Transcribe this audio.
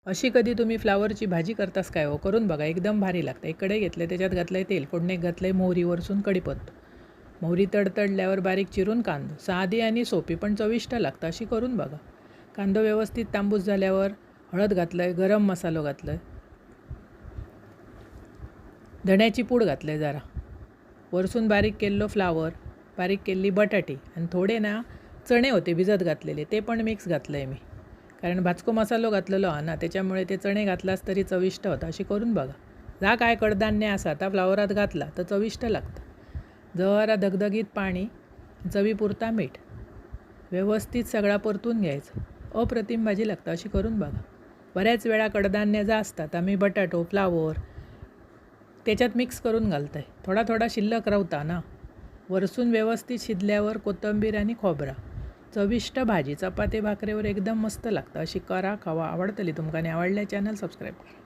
अशी कधी तुम्ही फ्लावरची भाजी करतास काय हो? करून बघा, एकदम भारी लागते. एक कढई घेतलं, त्याच्यात घातलं आहे तेल, फोडणीत घातलं आहे मोहरी, वरसून कढीपत्ता. मोहरी तडतडल्यावर बारीक चिरून कांदो. साधी आणि सोपी पण चविष्ट लागतं, अशी करून बघा. कांदो व्यवस्थित तांबूस झाल्यावर हळद घातलं आहे, गरम मसालो घातलं आहे, धण्याची पूड घातलं आहे जरा, वरसून बारीक केलेलो फ्लावर, बारीक केलेली बटाटी आणि थोडे ना चणे होते भिजत घातलेले, ते पण मिक्स घातलं आहे मी. कारण भाजको मसालो घातलेलो हा ना, त्याच्यामुळे ते चणे घातलास तरी चविष्ट होतं, अशी करून बघा. जा काय कडधान्य असा आता फ्लावरात घातला तर चविष्ट लागतं. जरा धगधगीत पाणी, चवीपुरता मीठ, व्यवस्थित सगळा परतून घ्यायचं. अप्रतिम भाजी लागतं, अशी करून बघा. बऱ्याच वेळा कडधान्य जा असतात, आम्ही बटाटो फ्लावर त्याच्यात मिक्स करून घालतं आहे. थोडा थोडा शिल्लक राहता ना. वरसून व्यवस्थित शिजल्यावर कोथिंबीर आणि खोबरा. चविष्ट भाजी चपाती भाकरीवर एकदम मस्त लागतं, अशी करा खावा. आवडतली तुमका आणि आवडल्या चॅनल सबस्क्राईब करा.